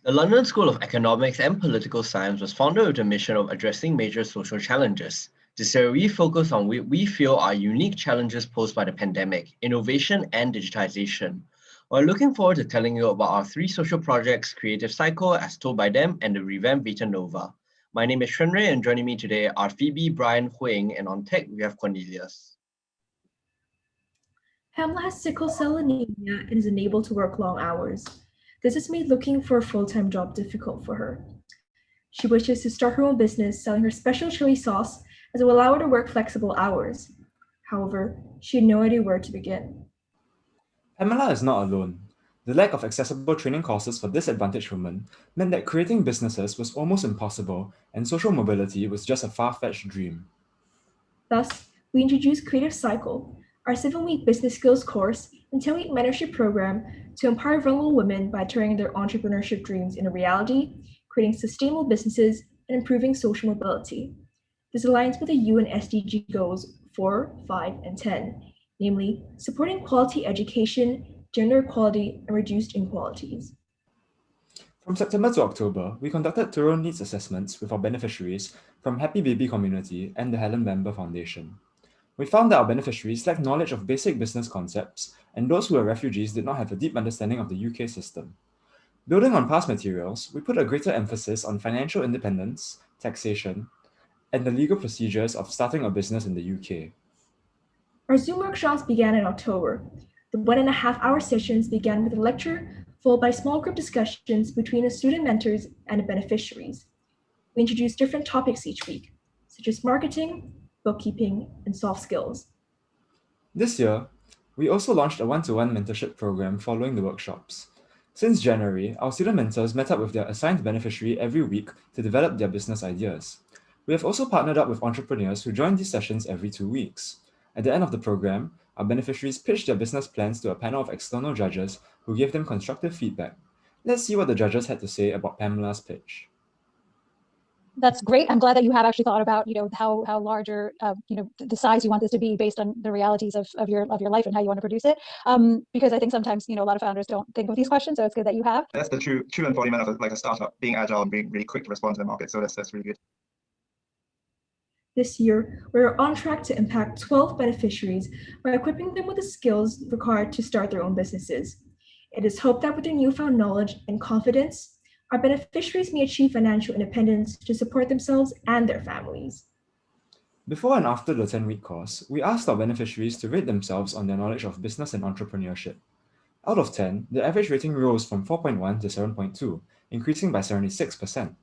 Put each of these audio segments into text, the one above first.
The London School of Economics and Political Science was founded with the mission of addressing major social challenges. This year, we focus on what we feel are unique challenges posed by the pandemic, innovation, and digitization. We're looking forward to telling you about our three social projects, Creative Cycle, as told by them, and the revamped Vita Nova. My name is Shenrui, and joining me today are Phoebe, Brian, Huing, and on tech, we have Cornelius. Pamela has sickle cell anemia and is unable to work long hours. This has made looking for a full-time job difficult for her. She wishes to start her own business selling her special chili sauce as it will allow her to work flexible hours. However, she had no idea where to begin. Pamela is not alone. The lack of accessible training courses for disadvantaged women meant that creating businesses was almost impossible and social mobility was just a far-fetched dream. Thus, we introduced Creative Cycle, our 7-week business skills course and 10-week mentorship program to empower vulnerable women by turning their entrepreneurship dreams into reality, creating sustainable businesses, and improving social mobility. This aligns with the UN SDG goals 4, 5, and 10, namely supporting quality education, gender equality, and reduced inequalities. From September to October, we conducted thorough needs assessments with our beneficiaries from Happy Baby Community and the Helen Bamber Foundation. We found that our beneficiaries lacked knowledge of basic business concepts, and those who were refugees did not have a deep understanding of the UK system. Building on past materials, we put a greater emphasis on financial independence, taxation, and the legal procedures of starting a business in the UK. Our Zoom workshops began in October. The 1.5-hour sessions began with a lecture, followed by small group discussions between the student mentors and the beneficiaries. We introduced different topics each week, such as marketing, bookkeeping, and soft skills. This year, we also launched a one-to-one mentorship program following the workshops. Since January, our student mentors met up with their assigned beneficiary every week to develop their business ideas. We have also partnered up with entrepreneurs who join these sessions every 2 weeks. At the end of the program, our beneficiaries pitched their business plans to a panel of external judges who gave them constructive feedback. Let's see what the judges had to say about Pamela's pitch. That's great. I'm glad that you have actually thought about, how large or, the size you want this to be based on the realities of your life and how you want to produce it. Because I think sometimes, a lot of founders don't think of these questions, so it's good that you have. That's the true embodiment of a startup, being agile and being really quick to respond to the market. So that's really good. This year, we are on track to impact 12 beneficiaries by equipping them with the skills required to start their own businesses. It is hoped that with their newfound knowledge and confidence, our beneficiaries may achieve financial independence to support themselves and their families. Before and after the 10-week course, we asked our beneficiaries to rate themselves on their knowledge of business and entrepreneurship. Out of 10, the average rating rose from 4.1 to 7.2, increasing by 76%.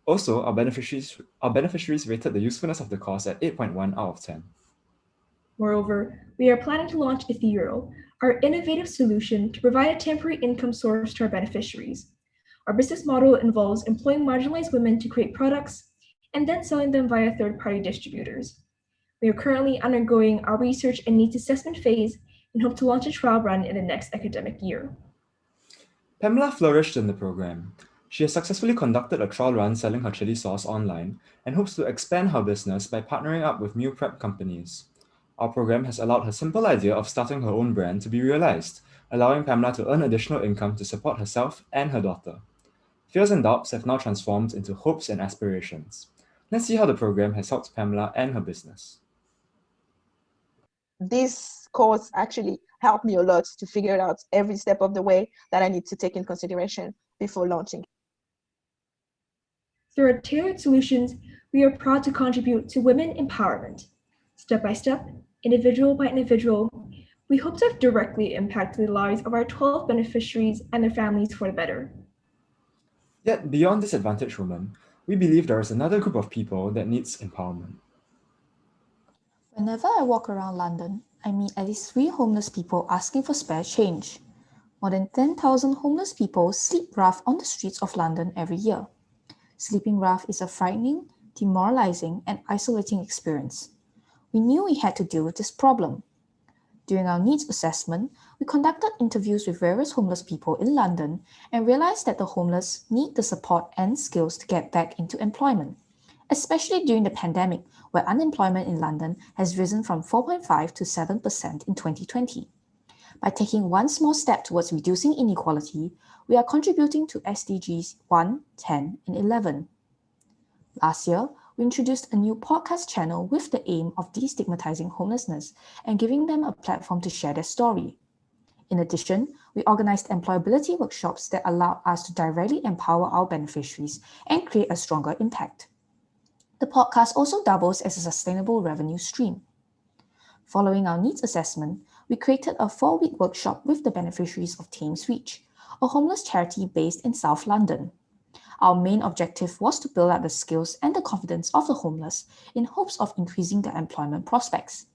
Also, our beneficiaries rated the usefulness of the course at 8.1 out of 10. Moreover, we are planning to launch Ethereal, our innovative solution to provide a temporary income source to our beneficiaries. Our business model involves employing marginalized women to create products and then selling them via third-party distributors. We are currently undergoing our research and needs assessment phase and hope to launch a trial run in the next academic year. Pamela flourished in the program. She has successfully conducted a trial run selling her chili sauce online and hopes to expand her business by partnering up with meal prep companies. Our program has allowed her simple idea of starting her own brand to be realized, allowing Pamela to earn additional income to support herself and her daughter. Fears and doubts have now transformed into hopes and aspirations. Let's see how the program has helped Pamela and her business. This course actually helped me a lot to figure out every step of the way that I need to take in consideration before launching. Through our tailored solutions, we are proud to contribute to women empowerment. Step by step, individual by individual, we hope to have directly impacted the lives of our 12 beneficiaries and their families for the better. Yet, beyond disadvantaged women, we believe there is another group of people that needs empowerment. Whenever I walk around London, I meet at least 3 homeless people asking for spare change. More than 10,000 homeless people sleep rough on the streets of London every year. Sleeping rough is a frightening, demoralizing, and isolating experience. We knew we had to deal with this problem. During our needs assessment, we conducted interviews with various homeless people in London and realized that the homeless need the support and skills to get back into employment, especially during the pandemic, where unemployment in London has risen from 4.5% to 7% in 2020. By taking one small step towards reducing inequality, we are contributing to SDGs 1, 10, and 11. Last year, we introduced a new podcast channel with the aim of destigmatizing homelessness and giving them a platform to share their story. In addition, we organized employability workshops that allow us to directly empower our beneficiaries and create a stronger impact. The podcast also doubles as a sustainable revenue stream. Following our needs assessment, we created a 4-week workshop with the beneficiaries of Thames Reach, a homeless charity based in South London. Our main objective was to build up the skills and the confidence of the homeless in hopes of increasing their employment prospects.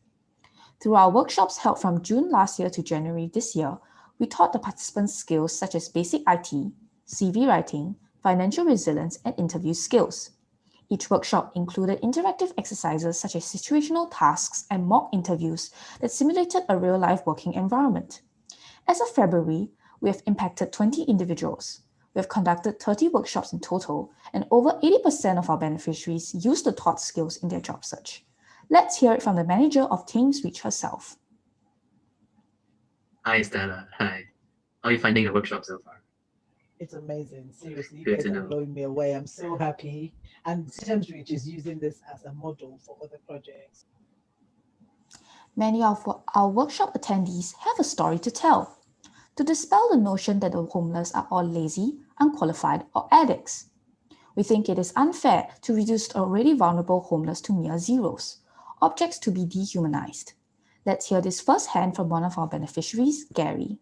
Through our workshops held from June last year to January this year, we taught the participants skills such as basic IT, CV writing, financial resilience, and interview skills. Each workshop included interactive exercises such as situational tasks and mock interviews that simulated a real-life working environment. As of February, we have impacted 20 individuals. We have conducted 30 workshops in total, and over 80% of our beneficiaries use the taught skills in their job search. Let's hear it from the manager of Thames Reach herself. Hi, Stella. Hi. How are you finding the workshop so far? It's amazing. Seriously, you Good guys to are know. blowing me away. I'm so happy. And Thames Reach is using this as a model for other projects. Many of our workshop attendees have a story to tell. To dispel the notion that the homeless are all lazy, unqualified, or addicts. We think it is unfair to reduce already vulnerable homeless to mere zeros, objects to be dehumanized. Let's hear this firsthand from one of our beneficiaries, Gary.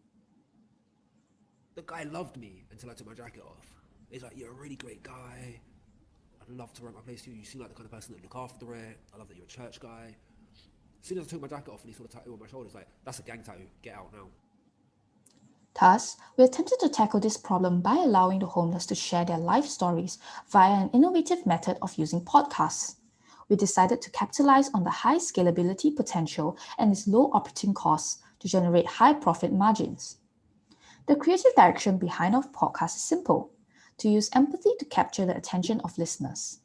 The guy loved me until I took my jacket off. He's like, "You're a really great guy. I'd love to rent my place to you. You seem like the kind of person that look after it. I love that you're a church guy." As soon as I took my jacket off and he saw the tattoo on my shoulder, he's like, "That's a gang tattoo. Get out now." Thus, we attempted to tackle this problem by allowing the homeless to share their life stories via an innovative method of using podcasts. We decided to capitalize on the high scalability potential and its low operating costs to generate high profit margins. The creative direction behind our podcast is simple: to use empathy to capture the attention of listeners.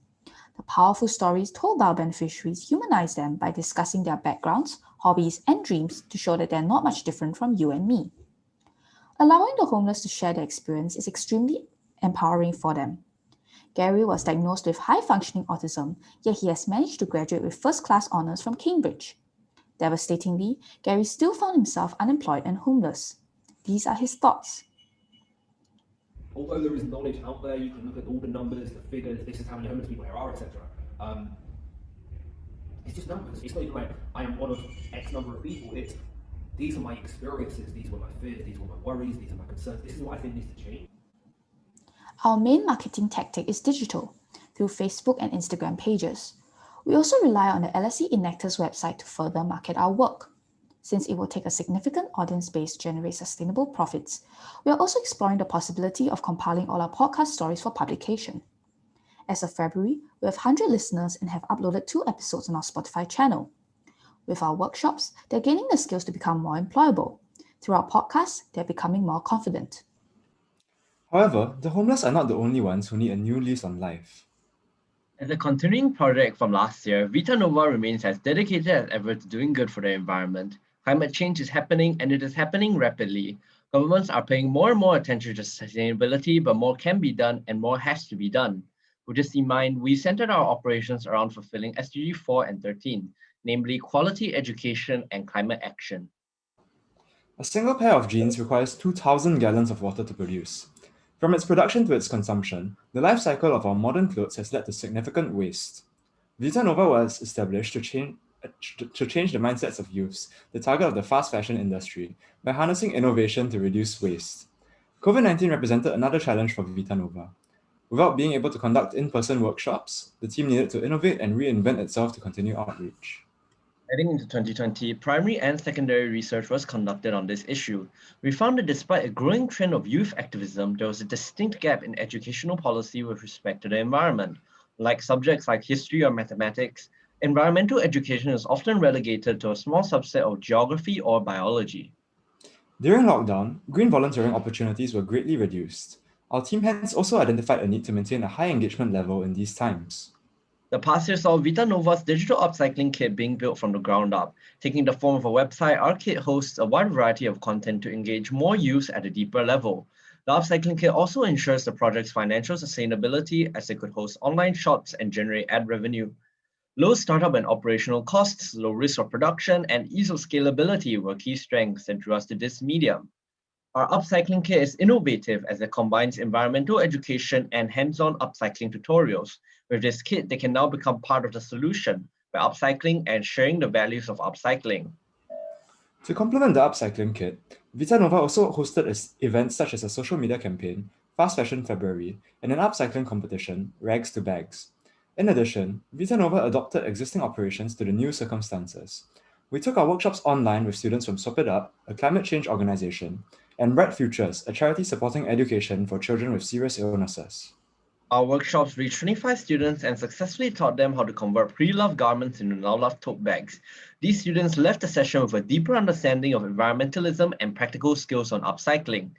The powerful stories told by our beneficiaries humanize them by discussing their backgrounds, hobbies, and dreams to show that they're not much different from you and me. Allowing the homeless to share their experience is extremely empowering for them. Gary was diagnosed with high-functioning autism, yet he has managed to graduate with first-class honours from Cambridge. Devastatingly, Gary still found himself unemployed and homeless. These are his thoughts. Although there is knowledge out there, you can look at all the numbers, the figures, this is how many homeless people there are, etc. It's just numbers. It's not even like I am one of X number of people. It's these are my experiences, these were my fears, these were my worries, these are my concerns. This is what I think needs to change. Our main marketing tactic is digital, through Facebook and Instagram pages. We also rely on the LSE Enactus website to further market our work. Since it will take a significant audience base to generate sustainable profits, we are also exploring the possibility of compiling all our podcast stories for publication. As of February, we have 100 listeners and have uploaded 2 episodes on our Spotify channel. With our workshops, they're gaining the skills to become more employable. Through our podcasts, they're becoming more confident. However, the homeless are not the only ones who need a new lease on life. As a continuing project from last year, Vita Nova remains as dedicated as ever to doing good for the environment. Climate change is happening, and it is happening rapidly. Governments are paying more and more attention to sustainability, but more can be done and more has to be done. With this in mind, we centered our operations around fulfilling SDG 4 and 13, namely quality education and climate action. A single pair of jeans requires 2,000 gallons of water to produce. From its production to its consumption, the life cycle of our modern clothes has led to significant waste. Vita Nova was established to change the mindsets of youths, the target of the fast fashion industry, by harnessing innovation to reduce waste. COVID-19 represented another challenge for Vita Nova. Without being able to conduct in-person workshops, the team needed to innovate and reinvent itself to continue outreach. Heading into 2020, primary and secondary research was conducted on this issue. We found that despite a growing trend of youth activism, there was a distinct gap in educational policy with respect to the environment. Like subjects like history or mathematics, environmental education is often relegated to a small subset of geography or biology. During lockdown, green volunteering opportunities were greatly reduced. Our team hence also identified a need to maintain a high engagement level in these times. The past year saw Vita Nova's digital upcycling kit being built from the ground up. Taking the form of a website, our kit hosts a wide variety of content to engage more use at a deeper level. The upcycling kit also ensures the project's financial sustainability as it could host online shops and generate ad revenue. Low startup and operational costs, low risk of production, and ease of scalability were key strengths that drew us to this medium. Our upcycling kit is innovative as it combines environmental education and hands-on upcycling tutorials. With this kit, they can now become part of the solution by upcycling and sharing the values of upcycling. To complement the upcycling kit, Vita Nova also hosted events such as a social media campaign, Fast Fashion February, and an upcycling competition, Rags to Bags. In addition, Vita Nova adopted existing operations to the new circumstances. We took our workshops online with students from Swap It Up, a climate change organization, and Bright Futures, a charity supporting education for children with serious illnesses. Our workshops reached 25 students and successfully taught them how to convert pre-loved garments into now-loved tote bags. These students left the session with a deeper understanding of environmentalism and practical skills on upcycling.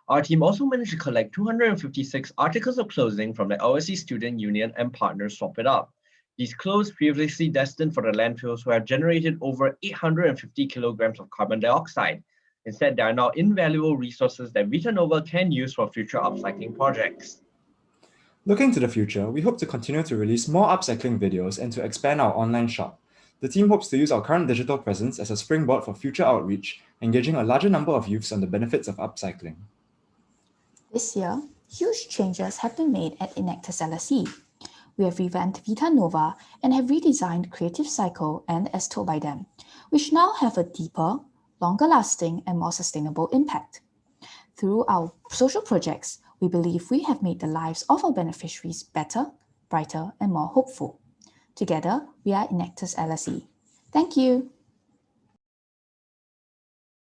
Our team also managed to collect 256 articles of clothing from the LSE Student Union and partners Swap It Up. These clothes, previously destined for the landfills, have generated over 850 kilograms of carbon dioxide. Instead, they are now invaluable resources that Vita Nova can use for future upcycling projects. Looking to the future, we hope to continue to release more upcycling videos and to expand our online shop. The team hopes to use our current digital presence as a springboard for future outreach, engaging a larger number of youths on the benefits of upcycling. This year, huge changes have been made at Enactus LSE. We have revamped Vita Nova and have redesigned Creative Cycle and As Told by Them, which now have a deeper, longer-lasting, and more sustainable impact. Through our social projects, we believe we have made the lives of our beneficiaries better, brighter, and more hopeful. Together, we are Enactus LSE. Thank you.